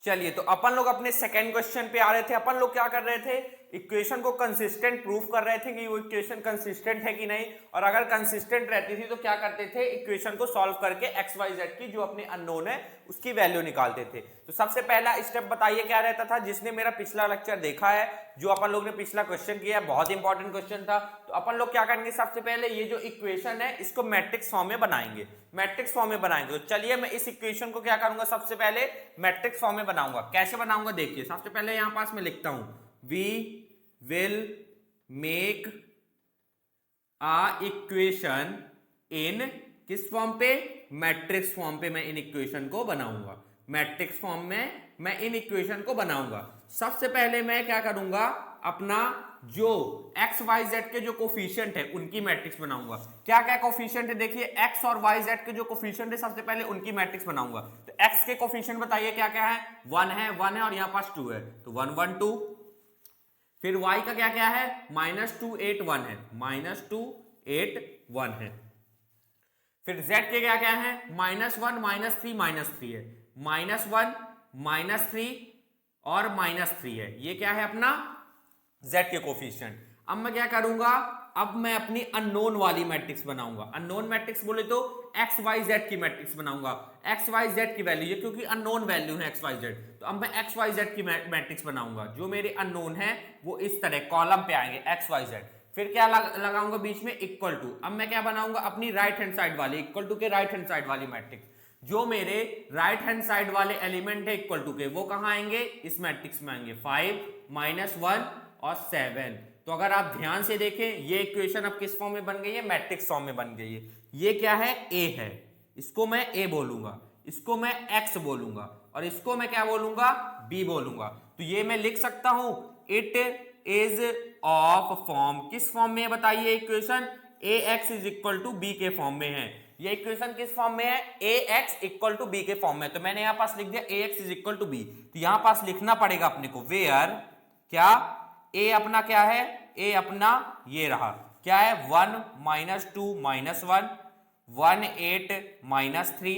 चलिए, तो अपन लोग अपने सेकेंड क्वेश्चन पे आ रहे थे। अपन लोग क्या कर रहे थे, इक्वेशन को कंसिस्टेंट प्रूफ कर रहे थे कि वो इक्वेशन कंसिस्टेंट है कि नहीं, और अगर कंसिस्टेंट रहती थी तो क्या करते थे, इक्वेशन को सॉल्व करके एक्स वाई जेड की जो अपनी अननोन है उसकी वैल्यू निकालते थे। तो सबसे पहला स्टेप बताइए क्या रहता था, जिसने मेरा पिछला लेक्चर देखा है, जो अपन लोग ने पिछला क्वेश्चन किया है, बहुत इंपॉर्टेंट क्वेश्चन था। तो अपन लोग क्या करेंगे, सबसे पहले ये जो इक्वेशन है इसको मैट्रिक्स फॉर्म में बनाएंगे, मैट्रिक्स फॉर्म में बनाएंगे। तो चलिए मैं इस इक्वेशन को क्या करूंगा, सबसे पहले मैट्रिक्स फॉर्म में बनाऊंगा। कैसे बनाऊंगा देखिए, सबसे पहले यहां पास मैं लिखता हूं, we will make a equation in किस फॉर्म पे, मैट्रिक्स फॉर्म पे मैं इन इक्वेशन को बनाऊंगा, मैट्रिक्स फॉर्म में मैं इन इक्वेशन को बनाऊंगा। सबसे पहले मैं क्या करूंगा, अपना जो एक्स वाई जेड के जो कोफिशिएंट है उनकी मैट्रिक्स बनाऊंगा। क्या क्या कोफिशिएंट है देखिए, एक्स और वाई जेड के जो कोफिशिएंट है सबसे पहले उनकी मैट्रिक्स बनाऊंगा। तो एक्स के कोफिशिएंट बताइए क्या क्या है, 1 है और यहां पास 2 है, तो 1 1 2। फिर y का क्या क्या है, -2 8 1 है, -2 8 1 है। फिर z के क्या क्या है, -1 -3 है, -1 -3 और -3 है। ये क्या है अपना z के कोफिशिएंट। अब मैं क्या करूंगा, अब मैं अपनी अननोन वाली मैट्रिक्स बनाऊंगा। अननोन मैट्रिक्स बोले तो एक्स वाई जेड की मैट्रिक्स बनाऊंगा, एक्स वाई जेड की वैल्यू, ये क्योंकि अननोन वैल्यू है एक्स वाई जेड, तो अब मैं एक्स वाई जेड की मैट्रिक्स बनाऊंगा। जो मेरे अननोन है वो इस तरह कॉलम पे आएंगे एक्स वाई जेड। फिर क्या लगाऊंगा बीच में, इक्वल टू। अब मैं क्या बनाऊंगा, अपनी राइट हैंड साइड वाली, इक्वल टू के राइट हैंड साइड वाली मैट्रिक्स। जो मेरे राइट हैंड साइड वाले एलिमेंट है इक्वल टू के, वो कहां आएंगे, इस मैट्रिक्स में आएंगे, 5 -1 और 7। तो अगर आप ध्यान से देखें, ये इक्वेशन अब किस फॉर्म में बन गई है, मैट्रिक्स फॉर्म में बन गई है। ये क्या है, ए है, इसको मैं ए बोलूंगा, इसको मैं एक्स बोलूंगा, और इसको मैं क्या बोलूंगा, बी बोलूंगा। तो ये मैं लिख सकता हूं, इट इज ऑफ फॉर्म, किस फॉर्म में है बताइए equation, A X is equal to B के फॉर्म में है। ये इक्वेशन किस फॉर्म में है, A X equal to B के फॉर्म में। तो मैंने यहां पास लिख दिया A X is equal to B. तो यहां पास लिखना पड़ेगा अपने को, वेयर क्या, ए अपना क्या है, ए अपना ये रहा, क्या है, 1 -2 -1 1 8 -3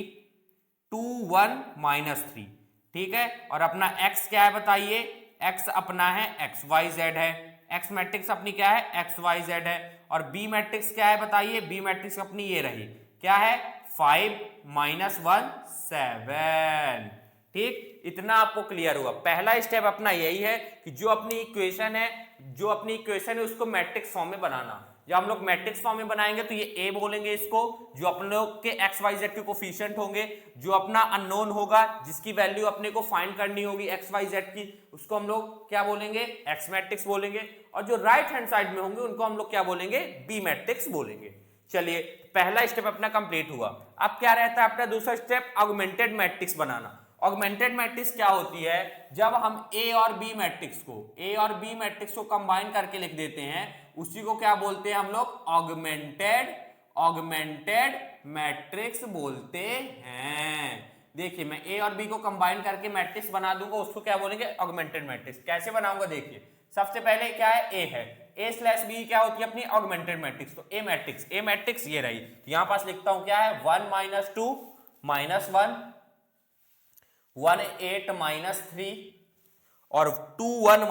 2 1 -3, ठीक है। और अपना x क्या है बताइए, x अपना है एक्स वाई जेड है, x मैट्रिक्स अपनी क्या है, एक्स वाई जेड है। और b मैट्रिक्स क्या है बताइए, b मैट्रिक्स अपनी ये रही, क्या है, 5 -1 7। ठीक, इतना आपको क्लियर हुआ। पहला स्टेप अपना यही है कि जो अपनी इक्वेशन है उसको मैट्रिक्स फॉर्म में बनाना। जब हम लोग मैट्रिक्स फॉर्म में बनाएंगे तो ये ए बोलेंगे इसको, जो अपने लोग के एक्स वाई जेड के कोफिशिएंट होंगे, जो अपना अननोन होगा, जिसकी वैल्यू अपने को फाइंड करनी होगी एक्स वाई जेड की, उसको हम लोग क्या बोलेंगे, एक्स मैट्रिक्स बोलेंगे। और जो राइट हैंड साइड में होंगे उनको हम लोग क्या बोलेंगे, बी मैट्रिक्स बोलेंगे। चलिए, पहला स्टेप अपना कंप्लीट हुआ। अब क्या रहता है अपना दूसरा स्टेप, ऑगमेंटेड मैट्रिक्स बनाना। ऑगमेंटेड मैट्रिक्स क्या होती है, जब हम ए और बी मैट्रिक्स को कंबाइन करके लिख देते हैं, उसी को क्या बोलते हैं हम लोग, ऑगमेंटेड मैट्रिक्स बोलते हैं। देखिए, मैं ए और बी को कंबाइन करके मैट्रिक्स बना दूंगा, उसको क्या बोलेंगे, ऑगमेंटेड मैट्रिक्स। कैसे बनाऊंगा देखिए, सबसे पहले क्या है, ए है, ए स्लैश बी क्या होती है अपनी ऑगमेंटेड मैट्रिक्स। तो ए मैट्रिक्स ये रही। तो यहां पास लिखता हूं क्या है, 1 -2 -1 1 8 -3 और 2 1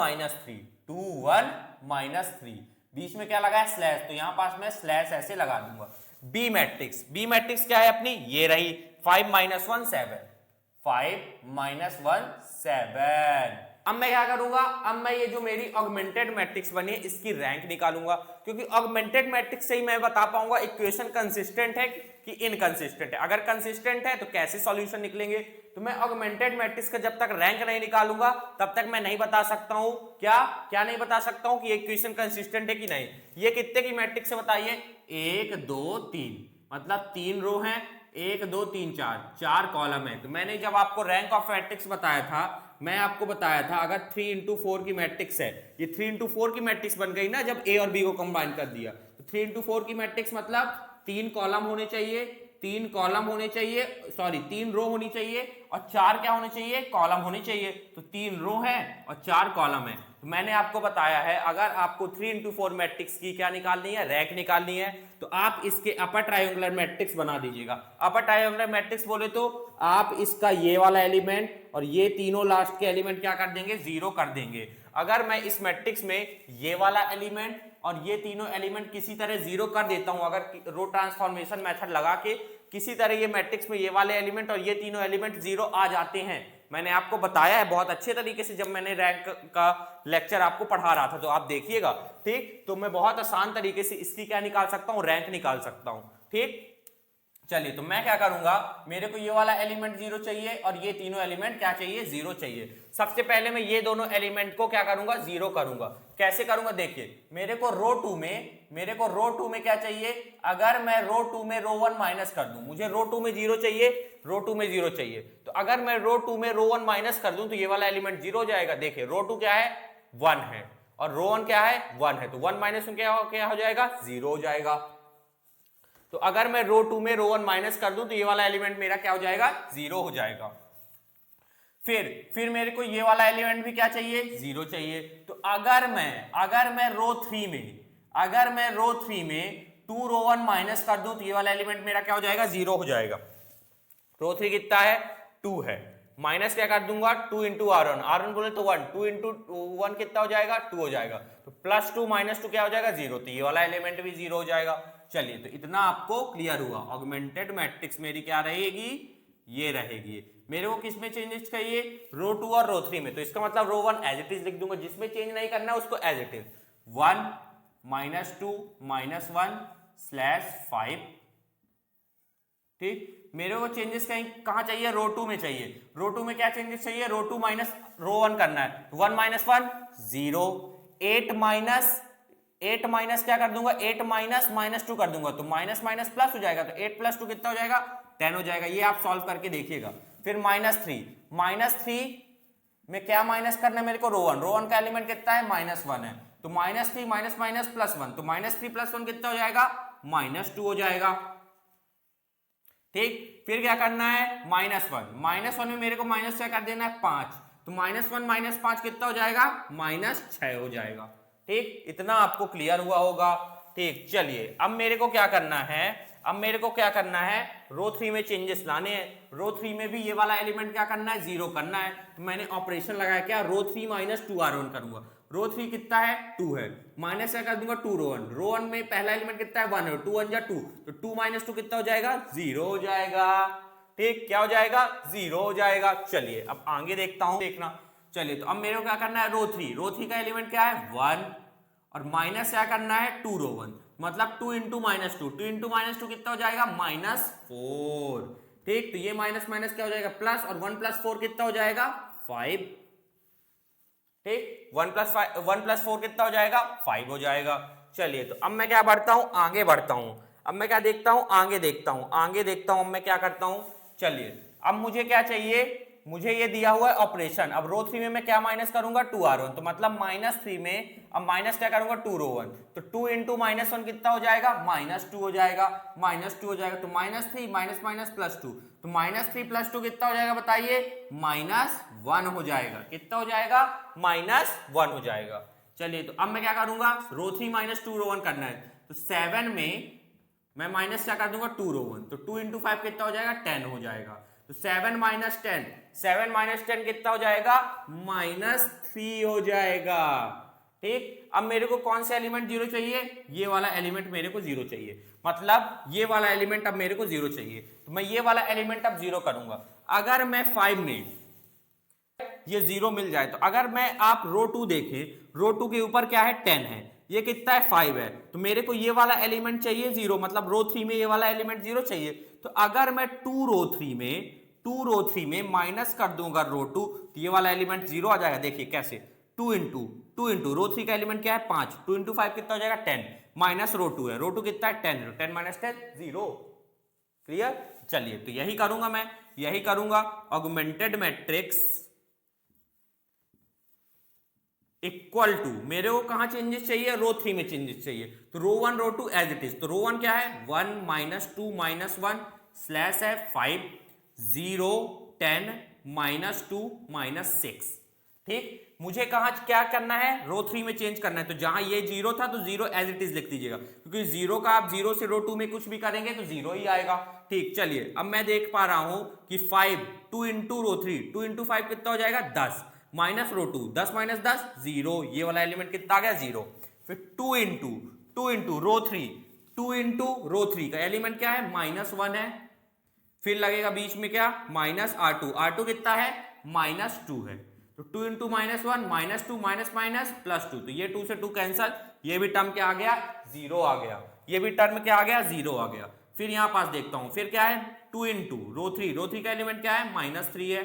-3 बीच में क्या लगा है, स्लैश। तो यहां पास मैं स्लैश ऐसे लगा दूंगा। बी मैट्रिक्स क्या है अपनी, ये रही, 5 -1 7 5 -1 7। अब मैं क्या करूंगा, अब मैं ये जो मेरी ऑगमेंटेड मैट्रिक्स बनी है इसकी रैंक निकालूंगा, क्योंकि ऑगमेंटेड मैट्रिक्स से ही मैं बता पाऊंगा इक्वेशन कंसिस्टेंट है कि इनकंसिस्टेंट है। अगर कंसिस्टेंट है तो कैसे सॉल्यूशन निकलेंगे। तो मैं ऑगमेंटेड मैट्रिक्स का जब तक रैंक नहीं निकालूंगा तब तक मैं नहीं बता सकता हूं, क्या नहीं बता सकता हूं कि ये इक्वेशन कंसिस्टेंट है कि नहीं। ये कितने की मैट्रिक्स है बताइए, 1 2 3, मतलब 3 रो हैं, 1 2 3 4 कॉलम है। तो मैंने जब आपको रैंक ऑफ मैट्रिक्स बताया था, मैं आपको बताया था अगर 3 × 4 की मैट्रिक्स है, ये 3 × 4 की मैट्रिक्स बन गई ना जब ए और बी को कंबाइन कर दिया। तो 3 × 4 की मैट्रिक्स मतलब 3 कॉलम होने चाहिए, 3 कॉलम होने चाहिए, सॉरी 3 रो होनी चाहिए और 4 क्या होने चाहिए, कॉलम होने चाहिए। तो 3 रो है और 4 कॉलम है। तो तो मैंने आपको बताया है अगर आपको 3x4 मैट्रिक्स की क्या निकालनी है, रैंक निकालनी है, तो आप इसके अपर ट्रायंगुलर मैट्रिक्स बना दीजिएगा। अपर ट्रायंगुलर मैट्रिक्स बोले तो आप इसका ये वाला एलिमेंट और ये तीनों लास्ट के एलिमेंट क्या कर देंगे, जीरो कर देंगे। अगर मैं इस मैट्रिक्स में ये वाला एलिमेंट और ये तीनों एलिमेंट किसी तरह जीरो कर देता हूं, अगर रो ट्रांसफॉर्मेशन मेथड लगा के किसी तरह ये मैट्रिक्स में ये वाले एलिमेंट और ये तीनों एलिमेंट जीरो आ जाते हैं, मैंने आपको बताया है बहुत अच्छे तरीके से जब मैंने रैंक का लेक्चर आपको पढ़ा रहा था, तो आप देखिएगा, ठीक। तो मैं बहुत आसान तरीके से इसकी क्या निकाल सकता हूं, रैंक निकाल सकता हूं, ठीक। चलिए, तो मैं क्या करूंगा, मेरे को ये वाला एलिमेंट जीरो चाहिए और ये तीनों एलिमेंट क्या चाहिए, जीरो चाहिए। सबसे पहले मैं ये दोनों एलिमेंट को क्या करूंगा, जीरो करूंगा। कैसे करूंगा, देखिए, मेरे को रो टू में क्या चाहिए, अगर मैं रो टू में रो वन माइनस कर दूं, मुझे रो टू में जीरो चाहिए, रो टू में जीरो चाहिए, तो अगर मैं रो टू में रो वन माइनस कर दूं तो ये वाला एलिमेंट जीरो हो जाएगा। देखिए, रो टू क्या है, वन है, और रो वन क्या है, वन है, तो वन माइनस क्या हो जाएगा, जीरो हो जाएगा। तो अगर मैं रो टू में रो वन माइनस कर दूं तो ये वाला एलिमेंट मेरा क्या हो जाएगा, जीरो हो जाएगा। फिर मेरे को ये वाला एलिमेंट भी क्या चाहिए, जीरो चाहिए। तो अगर मैं रो थ्री में टू रो वन माइनस कर दूं तो ये वाला एलिमेंट मेरा क्या हो जाएगा, जीरो हो जाएगा। रो थ्री कितना है, टू है, माइनस क्या कर दूंगा, टू इंटू आर वन बोले तो वन, टू इंटू वन कितना हो जाएगा, टू हो जाएगा। तो प्लस टू माइनस टू क्या हो जाएगा, जीरो, तो ये वाला एलिमेंट भी जीरो हो जाएगा। चलिए, तो इतना आपको क्लियर हुआ। ऑगमेंटेड मैट्रिक्स मेरी क्या रहेगी, ये रहेगी। मेरे को किसमें चेंजेस चाहिए, रो टू और रो थ्री में, तो इसका मतलब row one as it is लिख दूंगा, जिसमें चेंज नहीं करना है उसको as it is, one minus two minus one slash five, ठीक। मेरे को चेंजेस कहाँ चाहिए, रो टू में चाहिए। रो टू में क्या चेंजेस चाहिए, row two minus row one करना है, one minus one zero, eight minus क्या कर दूंगा, एट माइनस टू कर दूंगा, तो माइनस माइनस प्लस हो जाएगा, तो एट प्लस टू कितना हो जाएगा, 10 हो जाएगा। ये आप सॉल्व करके देखिएगा। फिर माइनस थ्री में क्या माइनस करना है मेरे को, रो वन का एलिमेंट कितना है, माइनस वन है, तो minus three minus minus plus one, तो माइनस थ्री प्लस वन कितना हो जाएगा, माइनस टू हो जाएगा, ठीक। फिर क्या करना है, माइनस वन में मेरे को माइनस क्या कर देना है, 5, तो माइनस वन माइनस 5 कितना हो जाएगा, माइनस 6 हो जाएगा, ठीक। इतना आपको क्लियर हुआ होगा, ठीक। चलिए, अब मेरे को क्या करना है, रो थ्री में चेंजेस लाने हैं। रो थ्री में भी ये वाला एलिमेंट क्या करना है, जीरो करना है। तो मैंने ऑपरेशन लगाया क्या, row three minus two R one करूंगा। रो थ्री कितना है, टू है, माइनस क्या कर दूंगा, टू रो वन में पहला एलिमेंट कितना है, वन है, टू वन जा टू, तो टू माइनस टू कितना हो जाएगा, जीरो हो जाएगा, ठीक। क्या हो जाएगा, जीरो हो जाएगा। चलिए, अब आगे देखता हूं, देखना। चलिए, तो अब मेरे को क्या करना है, रो थ्री का एलिमेंट क्या है, वन, और माइनस क्या करना है, टू रो वन, मतलब टू इंटू माइनस टू कितना हो जाएगा, माइनस फोर, ठीक। तो ये माइनस माइनस क्या हो जाएगा, प्लस, और वन प्लस फोर कितना हो जाएगा, फाइव, ठीक। वन प्लस फोर कितना हो जाएगा, फाइव हो जाएगा। चलिए, तो अब मैं क्या बढ़ता हूं, आगे बढ़ता हूं। अब मैं क्या देखता हूं, आगे देखता हूं। अब मैं क्या करता हूं, चलिए, अब मुझे क्या चाहिए, मुझे ये दिया हुआ है ऑपरेशन। अब रो थ्री में मैं क्या माइनस करूंगा, टू आर वन, तो मतलब माइनस थ्री में अब माइनस क्या करूंगा, टू रो वन, तो टू इंटू माइनस वन कितना हो जाएगा, माइनस टू हो जाएगा, तो minus three minus minus plus two, तो माइनस थ्री प्लस टू कितना हो जाएगा, बताइए, माइनस वन हो जाएगा। कितना हो जाएगा, माइनस वन हो जाएगा। चलिए, तो अब मैं क्या करूंगा, row three minus to row one करना है, तो 7 में मैं माइनस क्या कर दूंगा, टू रो वन, तो टू इंटू फाइव कितना हो जाएगा, 10 हो जाएगा। तो 7 माइनस टेन कितना हो जाएगा, माइनस थ्री हो जाएगा, ठीक। अब मेरे को कौन सा एलिमेंट जीरो चाहिए, ये वाला एलिमेंट मेरे को जीरो चाहिए, मतलब ये वाला एलिमेंट अब मेरे को जीरो चाहिए, तो मैं ये वाला एलिमेंट अब जीरो करूंगा। अगर मैं 5 में ये जीरो मिल जाए, तो अगर मैं आप रो टू देखें, रो टू के ऊपर क्या है, 10 है, ये कितना है, 5 है, तो मेरे को ये वाला एलिमेंट चाहिए जीरो, मतलब रो थ्री में ये वाला एलिमेंट जीरो चाहिए। तो अगर मैं टू रो थ्री में माइनस कर दूंगा रो टू, तो ये वाला एलिमेंट जीरो आ जाएगा। देखिए कैसे, टू इंटू रो थ्री का एलिमेंट क्या है, 5, टू इंटू फाइव कितना हो जाएगा, 10, माइनस रो टू है, रो टू कितना है, 10, 10 माइनस 10 जीरो, क्लियर। चलिए, तो यही करूंगा ऑगमेंटेड मैट्रिक्स इक्वल टू, मेरे को कहां चेंजेस चाहिए, रो थ्री में चेंजेस चाहिए, तो row one row two as it is, तो रो वन क्या है, 1 minus two minus one slash है 5 0 10 माइनस टू माइनस 6, ठीक, मुझे कहा क्या करना है, रो 3 में चेंज करना है। तो जहां ये 0 था तो 0 एज इट इज लिख दीजिएगा, क्योंकि 0 का आप 0 से रो 2 में कुछ भी करेंगे तो 0 ही आएगा। ठीक, चलिए अब मैं देख पा रहा हूं कि 5 2 इंटू रो 3, 2 इंटू 5 कितना हो जाएगा 10, माइनस रो 2 10 माइनस 10 0, ये वाला एलिमेंट कितना आ गया 0। फिर 2 इंटू रो 3, 2 इंटू रो 3 का एलिमेंट क्या है -1 है। फिर लगेगा बीच में क्या माइनस R2, R2 कितना है -2 है। तो 2 इंटू -1 -2 माइनस माइनस +2, तो ये 2 से 2 कैंसल, ये भी टर्म क्या आ गया 0 आ गया, ये भी टर्म क्या आ गया 0 आ गया। फिर यहां पास देखता हूं, फिर क्या है 2 इंटू रो 3 का एलिमेंट क्या है -3 है।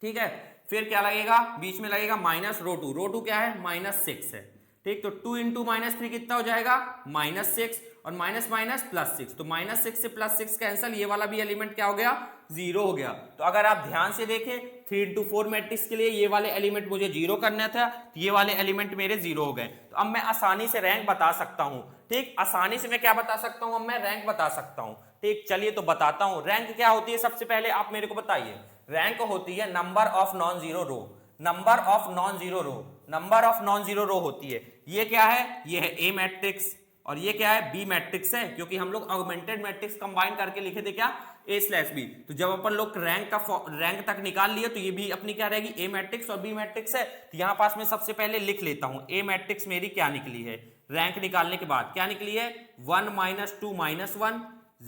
ठीक है, फिर क्या लगेगा बीच में लगेगा माइनस रो 2 क्या है -6 है। ठीक, तो 2 इंटू -3 कितना हो जाएगा -6 और माइनस माइनस +6, तो -6 से +6 कैंसल, ये वाला भी एलिमेंट क्या हो गया 0 हो गया। तो अगर आप ध्यान से देखें 3 इंटू 4 मैट्रिक्स के लिए ये वाले एलिमेंट मुझे 0 करना था, तो ये वाले एलिमेंट मेरे 0 हो गए। तो अब मैं आसानी से रैंक बता सकता हूं। ठीक, आसानी से मैं क्या बता सकता हूं, अब मैं रैंक बता सकता हूं। ठीक, चलिए तो बताता हूं रैंक क्या होती है। सबसे पहले आप मेरे को बताइए, रैंक होती है number of non zero row, number of non zero row, number of non zero row होती है। ये क्या है, ये है ए मैट्रिक्स और ये क्या है बी मैट्रिक्स है, क्योंकि हम लोग ऑगमेंटेड मैट्रिक्स कंबाइन करके लिखे थे क्या A/B। तो जब अपन लोग रैंक तक निकाल लिए तो ये भी अपनी क्या रहेगी ए मैट्रिक्स और बी मैट्रिक्स है। तो यहां पास मैं सबसे पहले लिख लेता हूं ए मैट्रिक्स मेरी क्या निकली है, रैंक निकालने के बाद क्या निकली है 1 -2 -1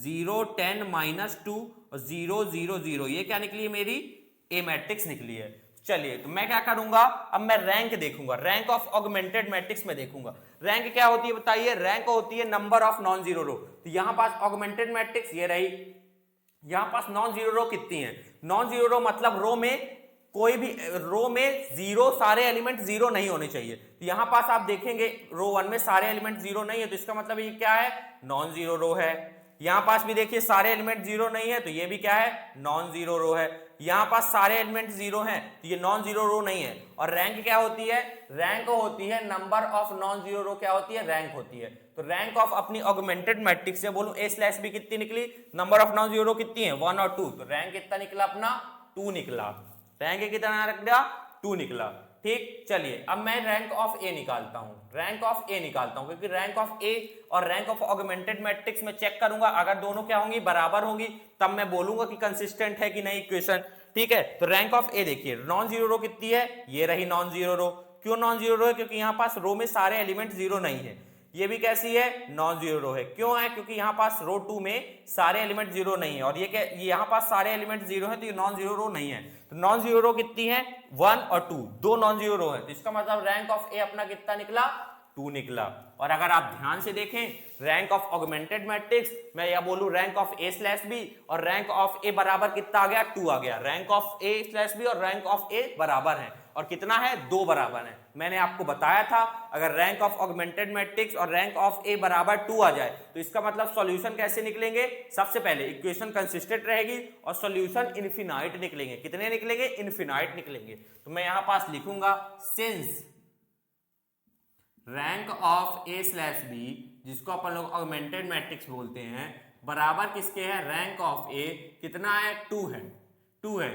0 10 -2 और 0 0 0, ये क्या निकली है मेरी ए मैट्रिक्स निकली है। चलिए तो मैं क्या करूंगा, अब मैं रैंक देखूंगा, रैंक ऑफ ऑगमेंटेड मैट्रिक्स में देखूंगा। रैंक क्या होती है बताइए, रैंक होती है नंबर ऑफ नॉन जीरो रो। तो यहां पास ऑगमेंटेड मैट्रिक्स ये रही, यहां पास नॉन जीरो रो कितनी है, नॉन जीरो रो मतलब रो में कोई भी रो में जीरो, सारे एलिमेंट जीरो नहीं होने चाहिए। तो यहां पास आप देखेंगे रो 1 में सारे एलिमेंट जीरो नहीं है, तो इसका मतलब ये क्या है नॉन जीरो रो है। यहां पास भी देखिए सारे एलिमेंट जीरो नहीं है, तो ये भी क्या है नॉन जीरो रो है। यहां पास सारे एलिमेंट जीरो हैं, तो ये नॉन जीरो रो नहीं है। और रैंक क्या होती है, रैंक होती है नंबर ऑफ नॉन जीरो रो, क्या होती है रैंक होती है। तो रैंक ऑफ अपनी ऑगमेंटेड मैट्रिक्स से बोलूं A/B कितनी निकली, नंबर ऑफ नॉन जीरो रो कितनी है 1 और 2, तो रैंक कितना निकला अपना 2 निकला, रैंक कितना निकला 2 निकला। ठीक, चलिए अब मैं रैंक ऑफ ए निकालता हूं, रैंक ऑफ ए निकालता हूं, क्योंकि रैंक ऑफ ए और रैंक ऑफ ऑगमेंटेड मैट्रिक्स में चेक करूंगा, अगर दोनों क्या होंगी बराबर होंगी तब मैं बोलूंगा कि कंसिस्टेंट है कि नहीं इक्वेशन। ठीक है, तो रैंक ऑफ ए देखिए नॉन जीरो रो कितनी है, ये रही नॉन जीरो रो। क्यों नॉन जीरो रो है, क्योंकि यहां पास रो में सारे एलिमेंट जीरो नहीं है। ये भी कैसी है नॉन जीरो रो है, क्यों है, क्योंकि यहां पास रो 2 में सारे एलिमेंट जीरो नहीं है, और ये क्या यहां पास सारे एलिमेंट जीरो है, तो ये नॉन जीरो रो नहीं है। तो नॉन जीरो रो कितनी है 1 और 2, दो नॉन जीरो रो है, तो इसका मतलब रैंक ऑफ ए अपना कितना निकला 2 निकला। और अगर आप ध्यान से देखें रैंक ऑफ ऑगमेंटेड मैट्रिक्स, मैं या बोलूं रैंक ऑफ A/B, और रैंक ऑफ ए बराबर कितना आ गया 2 आ गया। रैंक ऑफ A/B और रैंक ऑफ ए बराबर है, और कितना है 2 बराबर है। मैंने आपको बताया था अगर रैंक ऑफ ऑगमेंटेड मैट्रिक्स और रैंक ऑफ ए बराबर 2 आ जाए तो इसका मतलब सॉल्यूशन कैसे निकलेंगे, सबसे पहले इक्वेशन कंसिस्टेंट रहेगी और सॉल्यूशन इनफिनाइट निकलेंगे। कितने निकलेंगे इनफिनाइट निकलेंगे। तो मैं यहां पास लिखूंगा सिंस रैंक ऑफ A/B, जिसको अपन लोग ऑगमेंटेड मैट्रिक्स बोलते हैं, बराबर किसके है रैंक ऑफ ए, कितना है 2 है, 2 है।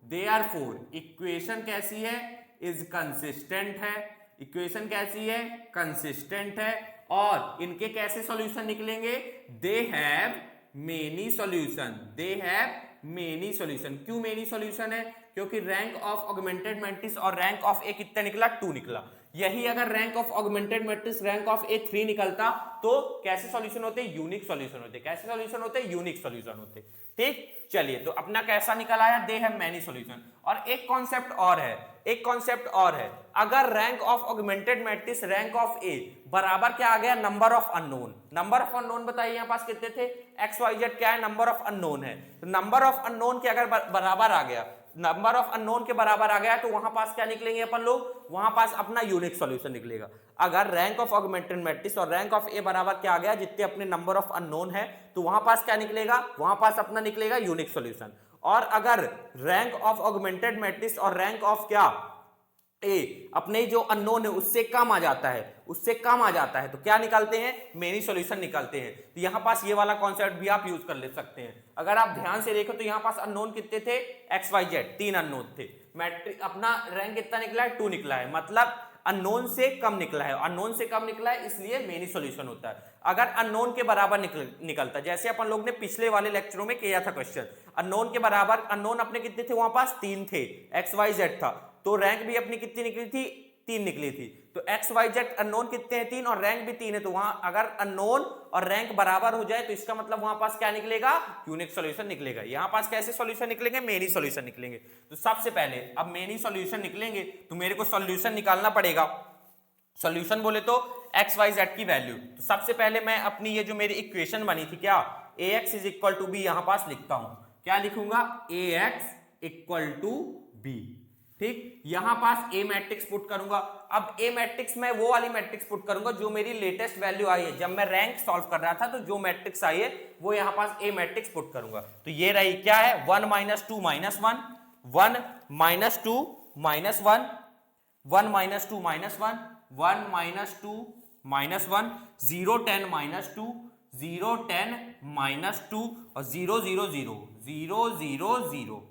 देयरफॉर इक्वेशन कैसी है इज कंसिस्टेंट है, इक्वेशन कैसी है कंसिस्टेंट है। और इनके कैसे सॉल्यूशन निकलेंगे, they have many solution, they have many solution. क्यों मेनी सॉल्यूशन है, क्योंकि रैंक ऑफ ऑगमेंटेड मैट्रिक्स और रैंक ऑफ ए कितना निकला 2 निकला। यही अगर rank of augmented matrix rank of A 3 निकलता तो कैसे सॉल्यूशन होते, यूनिक सॉल्यूशन होते। कैसे सॉल्यूशन होते, यूनिक सॉल्यूशन होते। ठीक, चलिए तो अपना कैसा निकल आया, दे हैव मेनी सॉल्यूशन। और एक कॉन्सेप्ट और है, एक कॉन्सेप्ट और है, अगर rank of augmented matrix rank of A बराबर क्या आ गया number of unknown. Number of unknown बताइए यहां पास कितने थे, XYZ क्या है नंबर ऑफ अननोन है। तो नंबर ऑफ अननोन के अगर बराबर आ गया, नंबर ऑफ अननोन के बराबर आ गया, तो वहां पास क्या निकलेंगे अपन लोग, वहां पास अपना यूनिक सॉल्यूशन निकलेगा। अगर रैंक ऑफ ऑगमेंटेड मैट्रिक्स और रैंक ऑफ ए बराबर क्या आ गया, जितने अपने नंबर ऑफ अननोन है, तो वहां पास क्या निकलेगा, वहां पास अपना निकलेगा यूनिक सॉल्यूशन। और अगर रैंक ऑफ ऑगमेंटेड मैट्रिक्स और रैंक ऑफ क्या ए अपने जो अननोन है उससे कम आ जाता है, उससे कम आ जाता है, तो क्या निकालते हैं, मेनी सॉल्यूशन निकालते हैं। तो यहां पास ये वाला कॉन्सेप्ट भी आप यूज कर ले सकते हैं। अगर आप ध्यान से देखो तो यहां पास अननोन कितने थे, XYZ 3 अननोन थे। मैट्रिक अपना रैंक कितना निकला है, 2 निकला है, मतलब अननोन से कम निकला है। अननोन से कम निकला है इसलिए मेनी सॉल्यूशन होता है। अगर अननोन के बराबर निकलता, जैसे अपन लोग ने पिछले वाले लेक्चरों में किया था क्वेश्चन, अननोन के बराबर, अननोन अपने कितने थे वहां पास, 3 थे, एक्स वाई जेड था, तो रैंक भी अपनी कितनी निकली थी, 3 निकली थी। तो एक्स वाई जेड अननोन कितने हैं, 3, और रैंक भी 3 है, तो वहां अगर अननोन और रैंक बराबर हो जाए तो इसका मतलब वहां पास क्या निकलेगा, यूनिक सॉल्यूशन निकलेगा। यहां पास कैसे सॉल्यूशन निकलेंगे, मेनी सॉल्यूशन निकलेंगे। तो सबसे पहले अब मेनी सॉल्यूशन निकलेंगे तो मेरे को सॉल्यूशन निकालना पड़ेगा। सॉल्यूशन बोले तो एक्स वाई जेड की वैल्यू। तो सबसे पहले मैं अपनी ये जो मेरी इक्वेशन बनी थी, क्या A X is equal to B, यहां पास लिखता हूं, क्या लिखूंगा, A X equal to B. ठीक, यहां पास ए मैट्रिक्स पुट करूंगा। अब ए मैट्रिक्स में वो वाली मैट्रिक्स पुट करूंगा जो मेरी लेटेस्ट वैल्यू आई है, जब मैं रैंक सॉल्व कर रहा था तो जो मैट्रिक्स आई है वो यहां पास ए मैट्रिक्स पुट करूंगा। तो ये रही, क्या है, 1 - 2 - 1, 1 - 2 - 1, 1 - 2 - 1, 1 - 2 - 1, 0 10 - 2, 0 10 - 2 और 0 0 0 0 0 0।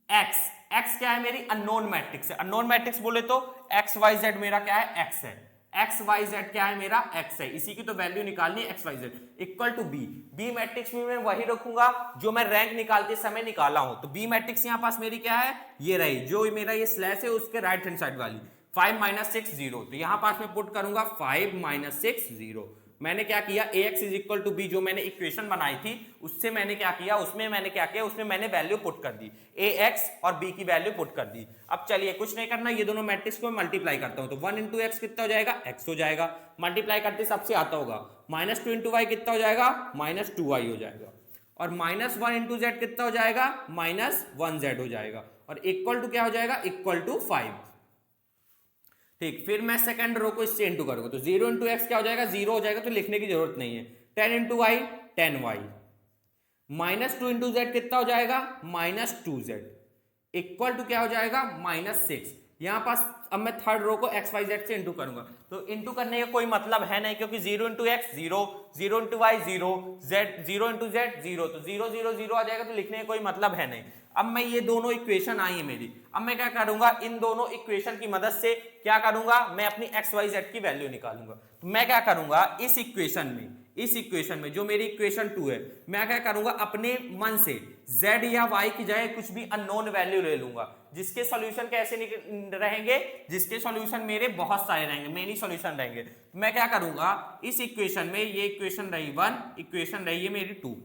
एक्स, एक्स क्या है, मेरी अननोन मैट्रिक्स है। अननोन मैट्रिक्स बोले तो एक्स वाई जेड मेरा क्या है, एक्स है। एक्स वाई जेड क्या है, मेरा एक्स है, इसी की तो वैल्यू निकालनी है, x y z equal to B. B matrix में मैं वही रखूंगा जो मैं रैंक निकालते समय निकाला हूं। तो बी मैट्रिक्स यहां पास मेरी क्या है, ये रही, जो मेरा ये स्लैश है उसके राइट हैंड साइड वाली, 5 - 6 0। तो यहां पास मैं पुट करूंगा 5 - 6 0। मैंने क्या किया, A X is equal to B, जो मैंने इक्वेशन बनाई थी उससे मैंने क्या किया, उसमें मैंने वैल्यू पुट कर दी, ए एक्स और बी की वैल्यू पुट कर दी। अब चलिए कुछ नहीं करना, ये दोनों मैट्रिक्स को मल्टीप्लाई करता हूं। तो 1 × एक्स कितना हो जाएगा, एक्स हो जाएगा, मल्टीप्लाई करते सबसे आता होगा। -2 × वाई कितना हो जाएगा, -2y हो जाएगा, और -1 × जेड कितना हो जाएगा, -1z हो जाएगा, और इक्वल टू क्या हो जाएगा, इक्वल टू 5। ठीक, फिर मैं सेकंड रो को इससे इंटू करूंगा, तो 0 × x क्या हो जाएगा, 0 हो जाएगा, तो लिखने की जरूरत नहीं है। 10 × y 10y, -2 × z कितना हो जाएगा, -2z, इक्वल टू क्या हो जाएगा, -6। यहां पास अब मैं थर्ड रो को एक्स वाई जेड से इंटू करूंगा, तो इंटू करने का कोई मतलब है नहीं, क्योंकि 0 × x 0, 0 × y 0, z 0 × z 0, तो 0 0 0 आ जाएगा, तो लिखने का कोई मतलब है नहीं। अब मैं ये दोनों इक्वेशन आई है मेरी, अब मैं क्या करूंगा, इन दोनों इक्वेशन की मदद से क्या करूंगा, मैं अपनी एक्स वाई जेड की वैल्यू निकालूंगा। तो मैं क्या करूंगा, इस इक्वेशन में जो मेरी इक्वेशन 2 है, मैं क्या करूंगा, अपने मन से z या y की जगह कुछ भी अननोन वैल्यू ले लूंगा, जिसके सॉल्यूशन कैसे रहेंगे, जिसके सॉल्यूशन मेरे बहुत सारे रहेंगे, मेनी सॉल्यूशन रहेंगे। तो मैं क्या करूंगा, इस इक्वेशन में, ये इक्वेशन रही 1, इक्वेशन रही है मेरी 2,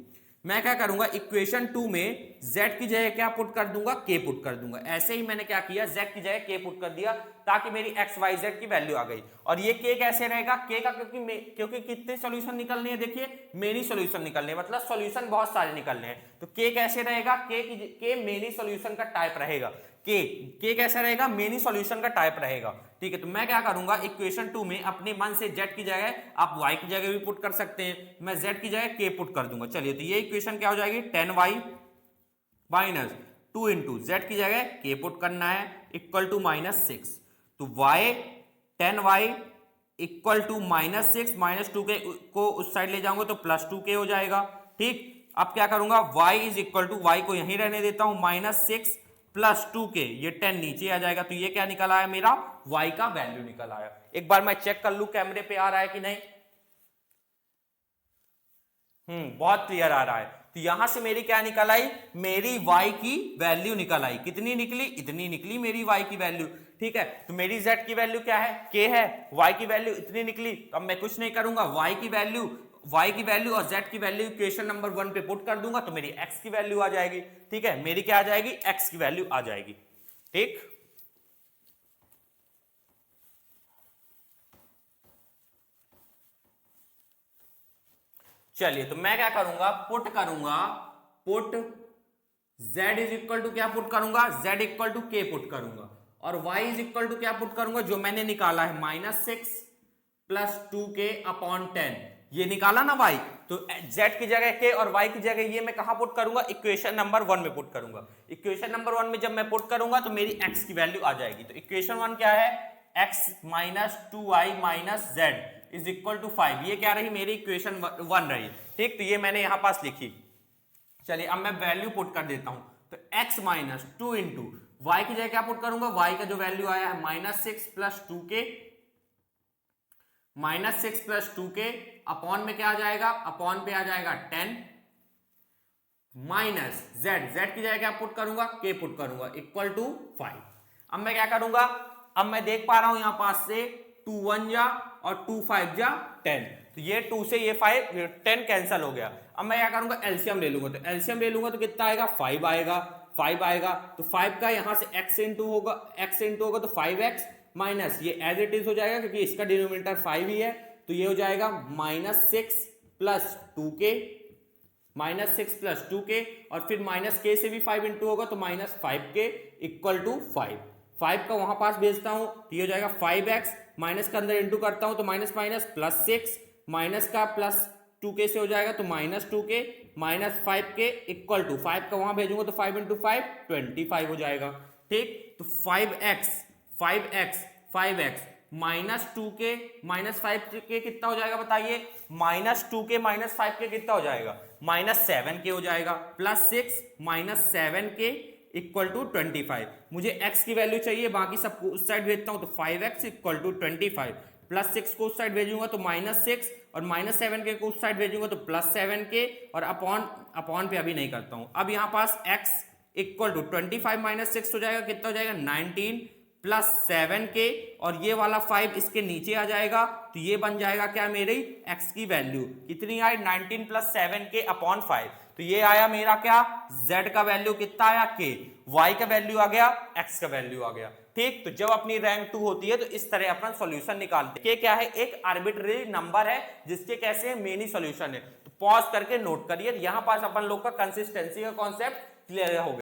मैं क्या करूंगा, इक्वेशन 2 में z की जगह क्या पुट कर दूंगा, k पुट कर दूंगा। ऐसे ही मैंने क्या किया, z की जगह k पुट कर दिया, ताकि मेरी x y z की वैल्यू आ गई। और ये k कैसे रहेगा, k का क्योंकि कितने सॉल्यूशन निकलने हैं, देखिए मेनी सॉल्यूशन निकलने हैं, मतलब सॉल्यूशन बहुत सारे निकलने हैं। तो k कैसे रहेगा, k मेनी सॉल्यूशन का टाइप रहेगा, k कैसा रहेगा, मेनी सॉल्यूशन का टाइप रहेगा। ठीक है, तो मैं क्या करूंगा, इक्वेशन 2 में अपने मन से z की जगह, आप y की जगह भी पुट कर सकते हैं, मैं z की जगह k पुट कर दूंगा। चलिए, तो ये इक्वेशन क्या हो जाएगी, 10y - 2 × z की जगह k पुट करना है, इक्वल टू -6। तो y 10y equal to -6, -2k को उस साइड ले जाऊंगा तो +2k हो जाएगा। ठीक, अब क्या करूंगा, y is equal to, y को यहीं रहने देता हूं, -6 +2k, ये 10 नीचे आ जाएगा। तो ये क्या निकल आया, मेरा y का वैल्यू निकल आया। एक बार मैं चेक कर लूं कैमरे पे आ रहा है कि नहीं। बहुत क्लियर आ रहा है। तो यहां से मेरी क्या निकल आई, मेरी y की वैल्यू निकल आई, कितनी निकली, इतनी निकली मेरी y की वैल्यू। ठीक है, तो मेरी z की वैल्यू क्या है, k है, y की वैल्यू इतनी निकली। अब मैं कुछ नहीं करूंगा, y की वैल्यू और z की वैल्यू इक्वेशन नंबर 1 पे पुट कर दूंगा, तो मेरी x की वैल्यू आ जाएगी। ठीक है, मेरी क्या आ जाएगी, x की वैल्यू आ जाएगी। ठीक, चलिए, तो मैं क्या करूंगा, put z is equal to क्या पुट करूंगा, z equal to k put करूंगा, और y इज इक्वल टू क्या पुट करूंगा, जो मैंने निकाला है, -6 +2k अपॉन 10, ये निकाला ना y, तो z की जगह k और y की जगह ये मैं कहां पुट करूंगा, इक्वेशन नंबर 1 में पुट करूंगा। इक्वेशन नंबर 1 में जब मैं पुट करूंगा तो मेरी x की वैल्यू आ जाएगी। तो इक्वेशन 1 क्या है, x - 2y - z is equal to 5, ये क्या रही, मेरी इक्वेशन 1 रही। ठीक, तो ये मैंने यहां पास लिखी। चलिए, अब मैं वैल्यू पुट कर देता हूं, तो x माइनस 2 इंटू वाई की जगह क्या पुट करूंगा, y का जो वैल्यू आया है -6 plus 2k, -6 plus 2k upon में क्या आ जाएगा, अपॉन पे आ जाएगा 10 माइनस z की जगह क्या पुट करूंगा, k पुट करूंगा इक्वल टू 5। अब मैं क्या करूंगा, अब मैं देख पा रहा हूं यहां पास से 2 1 जा और 2 5 जा 10, तो ये 2 से ये 5 10 कैंसिल हो गया। अब मैं क्या करूंगा, एलसीएम ले लूंगा, तो एलसीएम ले लूंगा तो कितना आएगा, 5 आएगा, 5 आएगा, तो 5 का यहां से x इंटू होगा, तो 5x माइनस ये एज इट इज हो जाएगा क्योंकि इसका डिनोमिनेटर 5 ही है, तो ये हो जाएगा -6 प्लस 2k, -6 प्लस 2k और फिर -k से भी 5 इंटू होगा तो -5k इक्वल टू 5 का वहां पास भेजता हूं तो ये हो जाएगा 5x, माइनस का अंदर इंटू करता हूं तो माइनस माइनस प्लस 6, माइनस का प्लस 2k से हो जाएगा तो -2k minus 5k equal to 5 का वहां भेजूंगा तो 5 इंटू 5 25 हो जाएगा। ठीक, तो 5x -2k माइनस 5k कितना हो जाएगा बताइए, -2k माइनस 5k कितना हो जाएगा, -7k हो जाएगा, प्लस 6 -7k इक्वल टू 25। मुझे x की वैल्यू चाहिए, बाकी सबको उस साइड भेजता हूं तो 5x इक्वल टू 25, प्लस 6 को उस साइड भेजूंगा तो -6 और -7k को उस साइड भेजूंगा तो +7k और अपॉन पे अभी नहीं करता हूं। अब यहां पास x इक्वल टू 25 माइनस 6 हो जाएगा, कितना हो जाएगा 19 प्लस 7k और ये वाला 5 इसके नीचे आ जाएगा तो ये बन जाएगा क्या, मेरी x की वैल्यू कितनी आई, 19 प्लस 7k अपॉन 5, तो ये आया मेरा क्या, z का वैल्यू कितना आया k, y का वैल्यू आ गया, x का वैल्यू आ गया। ठीक, तो जब अपनी रैंक 2 होती है तो इस तरह अपना सॉल्यूशन निकालते हैं। क्या है, एक आर्बिट्रेरी नंबर है जिसके कैसे मेनी सॉल्यूशन है, तो पॉज करके नोट करिए। यहां पास अपन लोग का कंसिस्टेंसी का कॉन्सेप्ट क्लियर हो गया।